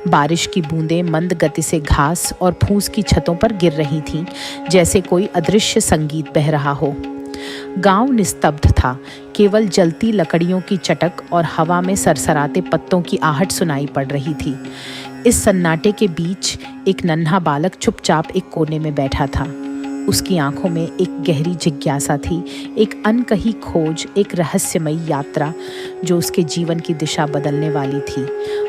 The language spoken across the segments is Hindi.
बारिश की बूंदें मंद गति से घास और फूस की छतों पर गिर रही थीं, जैसे कोई अदृश्य संगीत बह रहा हो। गांव निस्तब्ध था। केवल जलती लकड़ियों की चटक और हवा में सरसराते पत्तों की आहट सुनाई पड़ रही थी। इस सन्नाटे के बीच एक नन्हा बालक चुपचाप एक कोने में बैठा था। उसकी आंखों में एक गहरी जिज्ञासा थी, एक अनकही खोज, एक रहस्यमयी यात्रा जो उसके जीवन की दिशा बदलने वाली थी।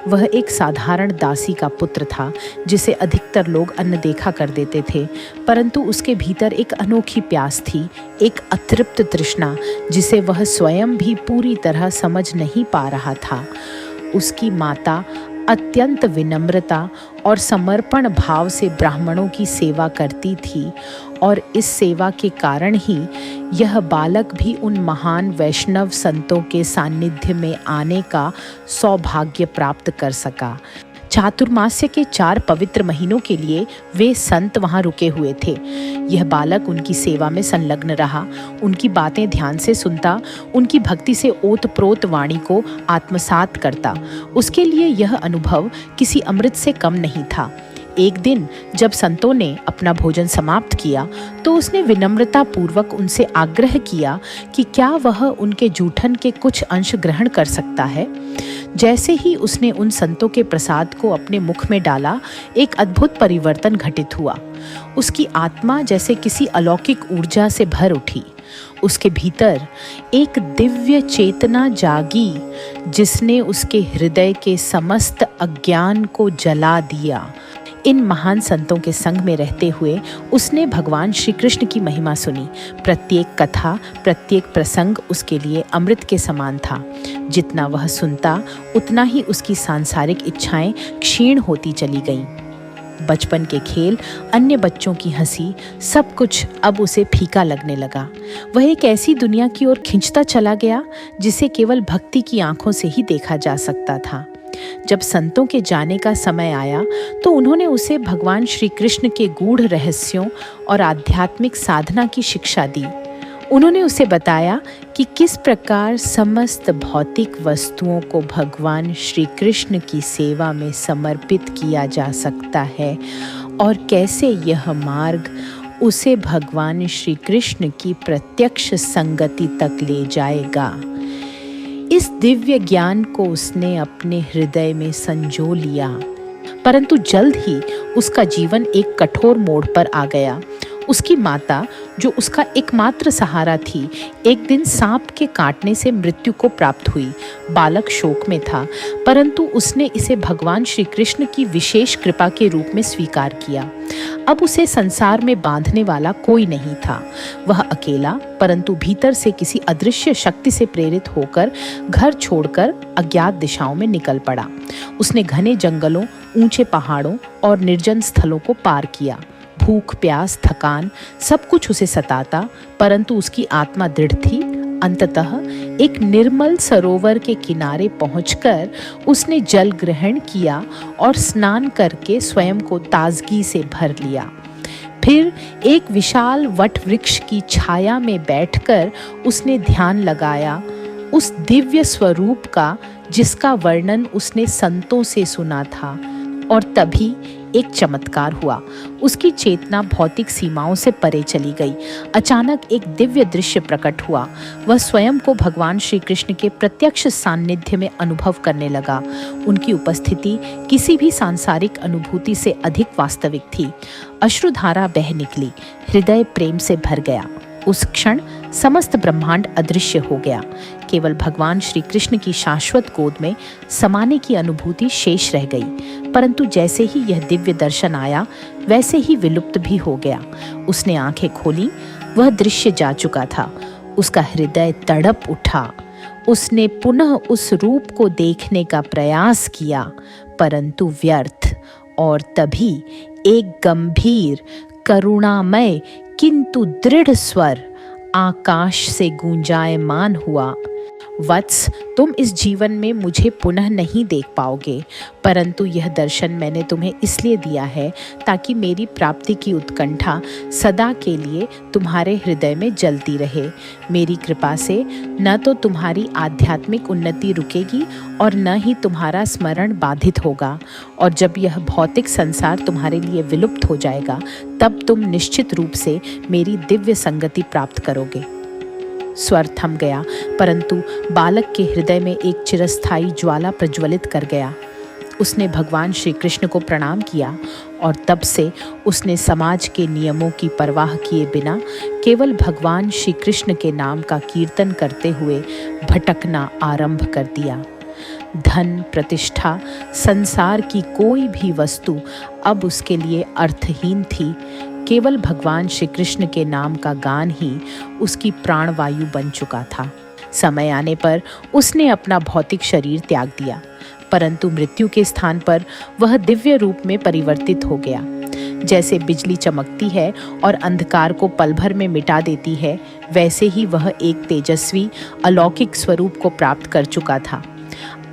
वह एक साधारण दासी का पुत्र था, जिसे अधिकतर लोग अनदेखा कर देते थे, परंतु उसके भीतर एक अनोखी प्यास थी, एक अतृप्त तृष्णा जिसे वह स्वयं भी पूरी तरह समझ नहीं पा रहा था। उसकी माता अत्यंत विनम्रता और समर्पण भाव से ब्राह्मणों की सेवा करती थी, और इस सेवा के कारण ही यह बालक भी उन महान वैष्णव संतों के सानिध्य में आने का सौभाग्य प्राप्त कर सका। चातुर्मास्य के 4 पवित्र महीनों के लिए वे संत वहां रुके हुए थे। यह बालक उनकी सेवा में संलग्न रहा, उनकी बातें ध्यान से सुनता, उनकी भक्ति से ओतप्रोत वाणी को आत्मसात करता। उसके लिए यह अनुभव किसी अमृत से कम नहीं था। एक दिन जब संतों ने अपना भोजन समाप्त किया तो उसने विनम्रता पूर्वक उनसे आग्रह किया कि क्या वह उनके जूठन के कुछ अंश ग्रहण कर सकता है। जैसे ही उसने उन संतों के प्रसाद को अपने मुख में डाला, एक अद्भुत परिवर्तन घटित हुआ। उसकी आत्मा जैसे किसी अलौकिक ऊर्जा से भर उठी। उसके भीतर एक दिव्य चेतना जागी, जिसने उसके हृदय के समस्त अज्ञान को जला दिया। इन महान संतों के संग में रहते हुए उसने भगवान श्री कृष्ण की महिमा सुनी। प्रत्येक कथा, प्रत्येक प्रसंग उसके लिए अमृत के समान था। जितना वह सुनता, उतना ही उसकी सांसारिक इच्छाएं क्षीण होती चली गईं। बचपन के खेल, अन्य बच्चों की हंसी, सब कुछ अब उसे फीका लगने लगा। वह एक ऐसी दुनिया की ओर खिंचता चला गया जिसे केवल भक्ति की आंखों से ही देखा जा सकता था। जब संतों के जाने का समय आया तो उन्होंने उसे भगवान श्री कृष्ण के गूढ़ रहस्यों और आध्यात्मिक साधना की शिक्षा दी। उन्होंने उसे बताया कि किस प्रकार समस्त भौतिक वस्तुओं को भगवान श्री कृष्ण की सेवा में समर्पित किया जा सकता है और कैसे यह मार्ग उसे भगवान श्री कृष्ण की प्रत्यक्ष संगति तक ले जाएगा। इस दिव्य ज्ञान को उसने अपने हृदय में संजो लिया, परंतु जल्द ही उसका जीवन एक कठोर मोड़ पर आ गया। उसकी माता, जो उसका एकमात्र सहारा थी, एक दिन सांप के काटने से मृत्यु को प्राप्त हुई। बालक शोक में था, परंतु उसने इसे भगवान श्री कृष्ण की विशेष कृपा के रूप में स्वीकार किया। अब उसे संसार में बांधने वाला कोई नहीं था। वह अकेला, परंतु भीतर से किसी अदृश्य शक्ति से प्रेरित होकर घर छोड़कर अज्ञात दिशाओं में निकल पड़ा। उसने घने जंगलों, ऊंचे पहाड़ों और निर्जन स्थलों को पार किया। भूख, प्यास, थकान, सब कुछ उसे सताता, परंतु उसकी आत्मा दृढ़ थी। अंततः एक निर्मल सरोवर के किनारे पहुंचकर उसने जल ग्रहण किया और स्नान करके स्वयं को ताजगी से भर लिया। फिर एक विशाल वट वृक्ष की छाया में बैठकर उसने ध्यान लगाया उस दिव्य स्वरूप का, जिसका वर्णन उसने संतों से सुना था। और तभी एक चमत्कार हुआ। उसकी चेतना भौतिक सीमाओं से परे चली गई। अचानक एक दिव्य दृश्य प्रकट हुआ। वह स्वयं को भगवान श्री कृष्ण के प्रत्यक्ष सान्निध्य में अनुभव करने लगा। उनकी उपस्थिति किसी भी सांसारिक अनुभूति से अधिक वास्तविक थी। अश्रुधारा बह निकली, हृदय प्रेम से भर गया। उस क्षण समस्त ब्रह्मांड अदृश्य हो गया। केवल भगवान श्री कृष्ण की शाश्वत गोद में समाने की अनुभूति शेष रह गई। परंतु जैसे ही यह दिव्य दर्शन आया, वैसे ही विलुप्त भी हो गया। उसने आंखें खोली, वह दृश्य जा चुका था। उसका हृदय तड़प उठा। उसने पुनः उस रूप को देखने का प्रयास किया, परंतु व्यर्थ। और तभी एक गंभीर, करुणामय किंतु दृढ़ स्वर आकाश से गूंजायमान हुआ। वत्स, तुम इस जीवन में मुझे पुनः नहीं देख पाओगे, परंतु यह दर्शन मैंने तुम्हें इसलिए दिया है ताकि मेरी प्राप्ति की उत्कंठा सदा के लिए तुम्हारे हृदय में जलती रहे। मेरी कृपा से न तो तुम्हारी आध्यात्मिक उन्नति रुकेगी और न ही तुम्हारा स्मरण बाधित होगा, और जब यह भौतिक संसार तुम्हारे लिए विलुप्त हो जाएगा तब तुम निश्चित रूप से मेरी दिव्य संगति प्राप्त करोगे। स्वर थम गया, परंतु बालक के हृदय में एक चिरस्थायी ज्वाला प्रज्वलित कर गया। उसने भगवान श्री कृष्ण को प्रणाम किया और तब से उसने समाज के नियमों की परवाह किए बिना केवल भगवान श्री कृष्ण के नाम का कीर्तन करते हुए भटकना आरंभ कर दिया। धन, प्रतिष्ठा, संसार की कोई भी वस्तु अब उसके लिए अर्थहीन थी। केवल भगवान श्री कृष्ण के नाम का गान ही उसकी प्राणवायु बन चुका था। समय आने पर उसने अपना भौतिक शरीर त्याग दिया, परंतु मृत्यु के स्थान पर वह दिव्य रूप में परिवर्तित हो गया। जैसे बिजली चमकती है और अंधकार को पल भर में मिटा देती है, वैसे ही वह एक तेजस्वी अलौकिक स्वरूप को प्राप्त कर चुका था।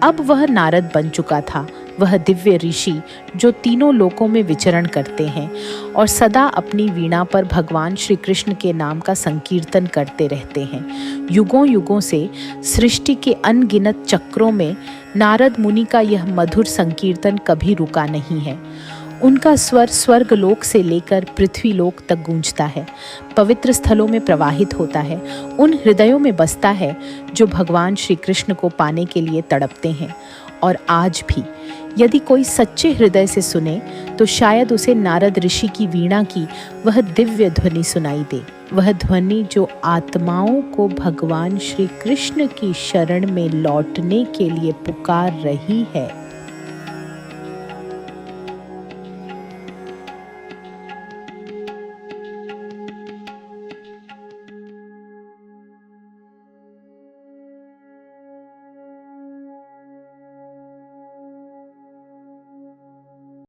अब वह नारद बन चुका था, वह दिव्य ऋषि जो तीनों लोकों में विचरण करते हैं और सदा अपनी वीणा पर भगवान श्री कृष्ण के नाम का संकीर्तन करते रहते हैं। युगों युगों से सृष्टि के अनगिनत चक्रों में नारद मुनि का यह मधुर संकीर्तन कभी रुका नहीं है। उनका स्वर स्वर्गलोक से लेकर पृथ्वीलोक तक गूंजता है, पवित्र स्थलों में प्रवाहित होता है, उन हृदयों में बसता है जो भगवान श्री कृष्ण को पाने के लिए तड़पते हैं। और आज भी यदि कोई सच्चे हृदय से सुने तो शायद उसे नारद ऋषि की वीणा की वह दिव्य ध्वनि सुनाई दे, वह ध्वनि जो आत्माओं को भगवान श्री कृष्ण की शरण में लौटने के लिए पुकार रही है।